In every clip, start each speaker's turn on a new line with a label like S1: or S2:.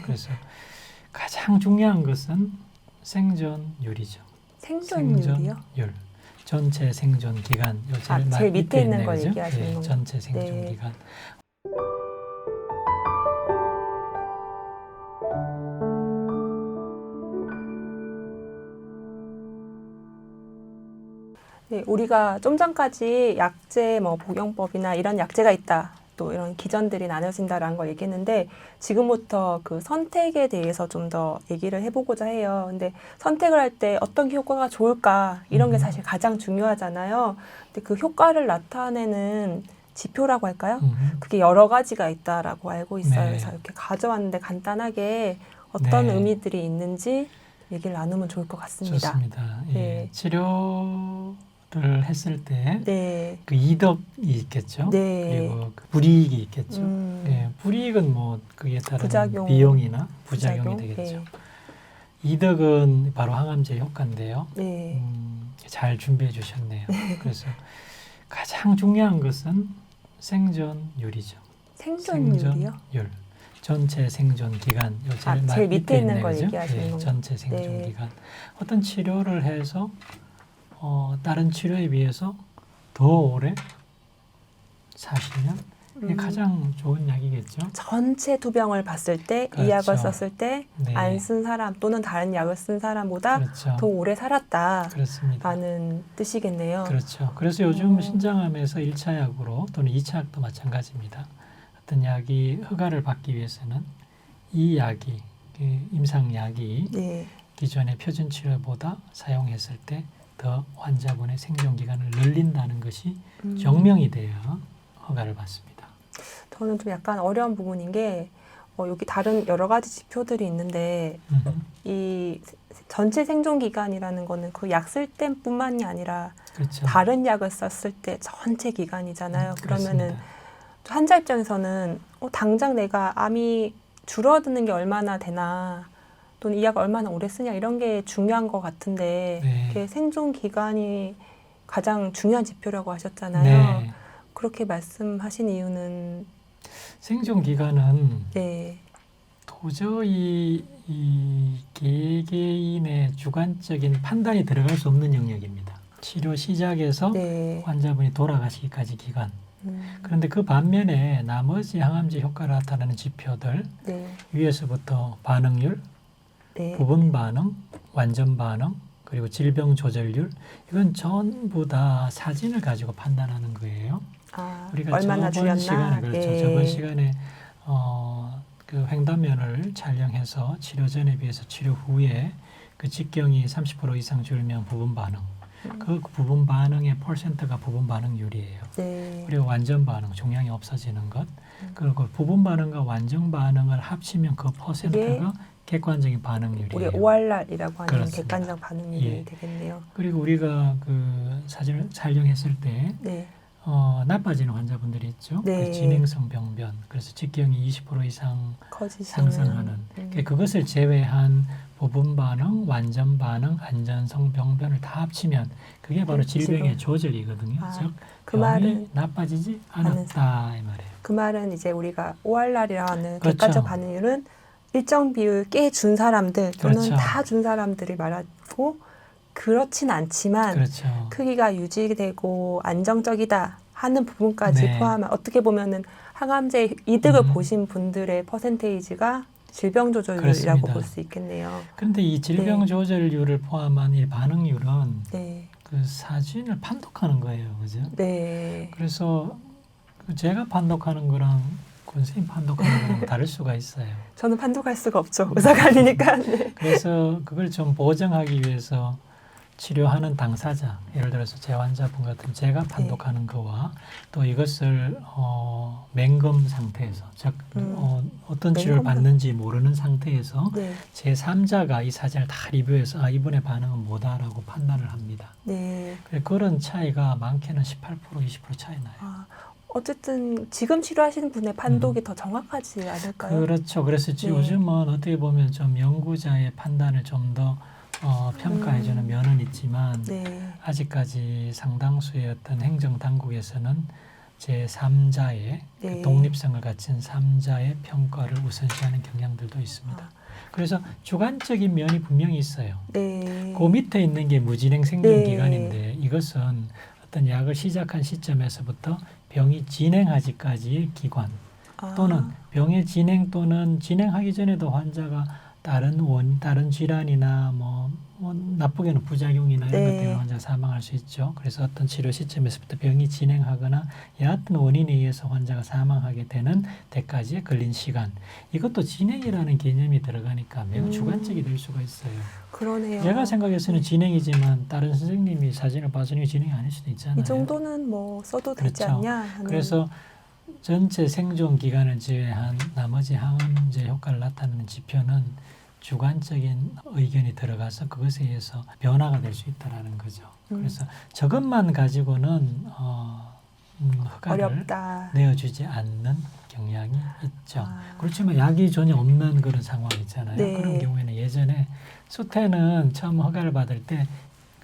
S1: 그래서 가장 중요한 것은 생존율이죠.
S2: 생존율이요?
S1: 생존율. 전체 생존 기간.
S2: 제일 밑에 있는 걸
S1: 거죠?
S2: 얘기하시는 건가요?
S1: 전체 생존
S2: 네.
S1: 기간.
S2: 네, 우리가 좀 전까지 약제 복용법이나 이런 약제가 있다. 또 이런 기전들이 나눠진다라는 걸 얘기했는데 지금부터 그 선택에 대해서 좀 더 얘기를 해보고자 해요. 근데 선택을 할 때 어떤 효과가 좋을까 이런 게 사실 가장 중요하잖아요. 근데 그 효과를 나타내는 지표라고 할까요? 그게 여러 가지가 있다라고 알고 있어요.
S1: 네.
S2: 그래서 이렇게 가져왔는데 간단하게 어떤
S1: 네.
S2: 의미들이 있는지 얘기를 나누면 좋을 것 같습니다.
S1: 좋습니다. 예.
S2: 네.
S1: 치료를 했을 때
S2: 네.
S1: 그 이덕이 있겠죠.
S2: 네.
S1: 그리고 그 불이익이 있겠죠.
S2: 음.
S1: 예, 불이익은 뭐 그에 따른
S2: 부작용.
S1: 비용이나 부작용이
S2: 부작용?
S1: 되겠죠.
S2: 네.
S1: 이덕은 바로 항암제 효과인데요.
S2: 네.
S1: 잘 준비해 주셨네요. 그래서 가장 중요한 것은 생존율이죠.
S2: 생존율이요?
S1: 생존율. 전체 생존 기간.
S2: 제일 밑에 있는 걸
S1: 거죠?
S2: 얘기하시는 건가요?
S1: 전체 생존
S2: 네.
S1: 기간. 어떤 치료를 해서 다른 치료에 비해서 더 오래 사시면 이게 가장 좋은 약이겠죠.
S2: 전체 투병을 봤을 때 이
S1: 그렇죠.
S2: 약을 썼을 때 안 쓴
S1: 네.
S2: 사람 또는 다른 약을 쓴 사람보다
S1: 그렇죠.
S2: 더 오래 살았다라는
S1: 그렇습니다.
S2: 뜻이겠네요.
S1: 그렇죠. 그래서 요즘 신장암에서 1차 약으로 또는 2차 약도 마찬가지입니다. 어떤 약이 허가를 받기 위해서는 이 약이 임상약이
S2: 네.
S1: 기존의 표준 치료보다 사용했을 때 더 환자분의 생존 기간을 늘린다는 것이 증명이 돼야 허가를 받습니다.
S2: 저는 좀 약간 어려운 부분인 게 여기 다른 여러 가지 지표들이 있는데 이 전체 생존 기간이라는 거는 그 약 쓸 때뿐만이 아니라
S1: 그렇죠.
S2: 다른 약을 썼을 때 전체 기간이잖아요. 그러면은
S1: 그렇습니다.
S2: 환자 입장에서는 당장 내가 암이 줄어드는 게 얼마나 되나 또는 이 약을 얼마나 오래 쓰냐 이런 게 중요한 것 같은데
S1: 네.
S2: 이게 생존 기간이 가장 중요한 지표라고 하셨잖아요.
S1: 네.
S2: 그렇게 말씀하신 이유는
S1: 생존 기간은
S2: 네.
S1: 도저히 이 개개인의 주관적인 판단이 들어갈 수 없는 영역입니다. 치료 시작에서
S2: 네.
S1: 환자분이 돌아가시기까지 기간. 그런데 그 반면에 나머지 항암제 효과를 나타내는 지표들
S2: 네.
S1: 위에서부터 반응률,
S2: 네.
S1: 부분 반응, 완전 반응, 그리고 질병 조절률 이건 전부 다 사진을 가지고 판단하는 거예요. 우리가
S2: 얼마나
S1: 저번
S2: 줄였나?
S1: 시간에 그렇죠.
S2: 예.
S1: 저번 시간에 그 횡단면을 촬영해서 치료 전에 비해서 치료 후에 그 직경이 30% 이상 줄면 부분 반응. 그 부분 반응의 퍼센트가 부분 반응률이에요.
S2: 네.
S1: 그리고 완전 반응, 종양이 없어지는 것. 그리고 부분 반응과 완전 반응을 합치면 그 퍼센트가 객관적인 반응률이에요.
S2: 우리 ORR이라고 하는
S1: 그렇습니다.
S2: 객관적 반응률이
S1: 예.
S2: 되겠네요.
S1: 그리고 우리가 그 사진을 촬영했을 때
S2: 네.
S1: 나빠지는 환자분들이 있죠.
S2: 네.
S1: 그 진행성 병변, 그래서 직경이 20% 이상
S2: 커지시는
S1: 상승하는. 그것을 제외한 부분 반응, 완전 반응, 안전성 병변을 다 합치면 그게 바로 질병의 조절이거든요. 즉
S2: 그
S1: 병이
S2: 말은
S1: 나빠지지 않았다 이 말이에요.
S2: 그 말은 이제 우리가 ORR이라는
S1: 그렇죠.
S2: 객관적 반응률은 일정 비율 꽤 준 사람들 또는
S1: 그렇죠.
S2: 다 준 사람들을 말하고 그렇진 않지만
S1: 그렇죠.
S2: 크기가 유지되고 안정적이다 하는 부분까지
S1: 네.
S2: 포함한 어떻게 보면은 항암제 이득을 보신 분들의 퍼센테이지가 질병 조절률이라고
S1: 그렇습니다.
S2: 볼 수 있겠네요.
S1: 그런데 이 질병
S2: 네.
S1: 조절률을 포함한 이 반응률은
S2: 네.
S1: 그 사진을 판독하는 거예요, 그죠?
S2: 네.
S1: 그래서 제가 판독하는 거랑 선생님 판독하는 거랑 다를 수가 있어요.
S2: 저는 판독할 수가 없죠. 의사가 아니니까. 네.
S1: 그래서 그걸 좀 보정하기 위해서 치료하는 당사자, 예를 들어서 제 환자분 같은 제가 판독하는 거와 또 이것을 맹금 상태에서, 즉 어떤 치료를 받는지 모르는 상태에서
S2: 네.
S1: 제3자가 이 사진을 다 리뷰해서 이분의 반응은 뭐다라고 판단을 합니다.
S2: 네.
S1: 그런 차이가 많게는 18%, 20% 차이 나요.
S2: 어쨌든 지금 치료하시는 분의 판독이 더 정확하지 않을까요?
S1: 그렇죠. 그래서 요즘은 어떻게 보면 좀 연구자의 판단을 좀 더 평가해주는 면은 있지만
S2: 네.
S1: 아직까지 상당수의 어떤 행정 당국에서는 제3자의
S2: 네.
S1: 독립성을 갖춘 3자의 평가를 우선시하는 경향들도 있습니다.
S2: 아,
S1: 그래서 주관적인 면이 분명히 있어요.
S2: 네.
S1: 그 밑에 있는 게 무진행 생존
S2: 네.
S1: 기간인데 이것은 어떤 약을 시작한 시점에서부터 병이 진행하기까지의 기간
S2: 아,
S1: 또는 병의 진행 또는 진행하기 전에도 환자가 다른 질환이나 뭐 나쁘게는 부작용이나 이런
S2: 네.
S1: 것 때문에 환자가 사망할 수 있죠. 그래서 어떤 치료 시점에서부터 병이 진행하거나 여하튼 원인에 의해서 환자가 사망하게 되는 데까지의 걸린 시간. 이것도 진행이라는 개념이 들어가니까 매우 주관적이 될 수가 있어요.
S2: 그러네요.
S1: 제가 생각해서는 진행이지만 다른 선생님이 사진을 봐서는 진행이 아닐 수도 있잖아요.
S2: 이 정도는 뭐 써도 되지
S1: 그렇죠.
S2: 않냐 하는.
S1: 그래서 전체 생존 기간을 제외한 나머지 항암제 효과를 나타내는 지표는 주관적인 의견이 들어가서 그것에 의해서 변화가 될 수 있다라는 거죠. 그래서 저것만 가지고는 허가를
S2: 어렵다.
S1: 내어주지 않는 경향이 있죠.
S2: 아.
S1: 그렇지만 약이 전혀 없는 그런 상황 있잖아요.
S2: 네.
S1: 그런 경우에는 예전에 수태는 처음 허가를 받을 때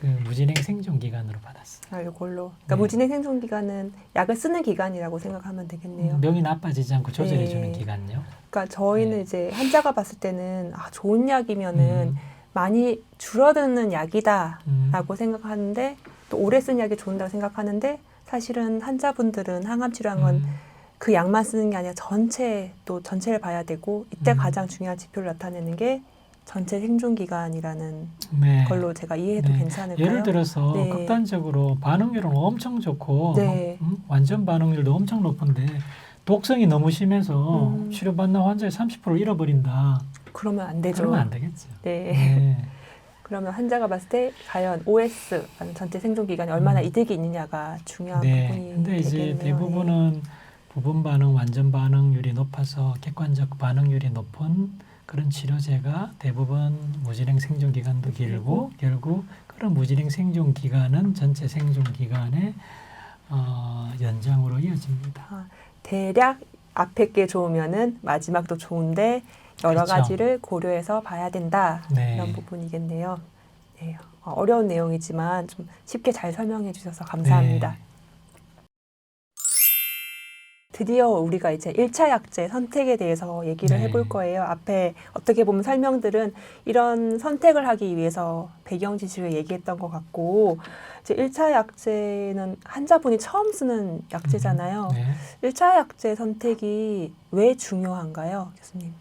S1: 그 무진행 생존 기간으로 받았어요.
S2: 아, 이걸로. 그러니까
S1: 네.
S2: 무진행 생존 기간은 약을 쓰는 기간이라고 생각하면 되겠네요.
S1: 병이 나빠지지 않고 조절해주는
S2: 네.
S1: 기간요.
S2: 그러니까 저희는
S1: 네.
S2: 이제 환자가 봤을 때는 좋은 약이면은
S1: 음,
S2: 많이 줄어드는 약이다라고
S1: 음,
S2: 생각하는데 또 오래 쓴 약이 좋은다고 생각하는데 사실은 환자분들은 항암 치료한 건 그 약만 쓰는 게 아니라 전체를 봐야 되고 이때 가장 중요한 지표를 나타내는 게 전체 생존 기간이라는
S1: 네.
S2: 걸로 제가 이해해도
S1: 네.
S2: 괜찮을까요?
S1: 예를 들어서
S2: 네.
S1: 극단적으로 반응률은 엄청 좋고
S2: 네.
S1: 완전 반응률도 엄청 높은데 독성이 너무 심해서 치료받는 환자의 30%를 잃어버린다.
S2: 그러면 안 되죠.
S1: 그러면 안 되겠죠.
S2: 네.
S1: 네.
S2: 그러면 환자가 봤을 때 과연 OS, 전체 생존 기간이 얼마나 이득이 있느냐가 중요한
S1: 네.
S2: 부분이
S1: 근데 이제
S2: 되겠네요.
S1: 대부분은 부분 반응, 완전 반응률이 높아서 객관적 반응률이 높은 그런 치료제가 대부분 무진행 생존 기간도 길고 결국 그런 무진행 생존 기간은 전체 생존 기간의 연장으로 이어집니다.
S2: 대략 앞에 게 좋으면은 마지막도 좋은데 여러
S1: 그렇죠.
S2: 가지를 고려해서 봐야 된다.
S1: 네.
S2: 이런 부분이겠네요. 네. 어려운 내용이지만 좀 쉽게 잘 설명해 주셔서 감사합니다.
S1: 네.
S2: 드디어 우리가 이제 1차 약제 선택에 대해서 얘기를
S1: 네.
S2: 해볼 거예요. 앞에 어떻게 보면 설명들은 이런 선택을 하기 위해서 배경 지식을 얘기했던 것 같고 이제 1차 약제는 환자분이 처음 쓰는 약제잖아요.
S1: 네.
S2: 1차 약제 선택이 왜 중요한가요, 교수님?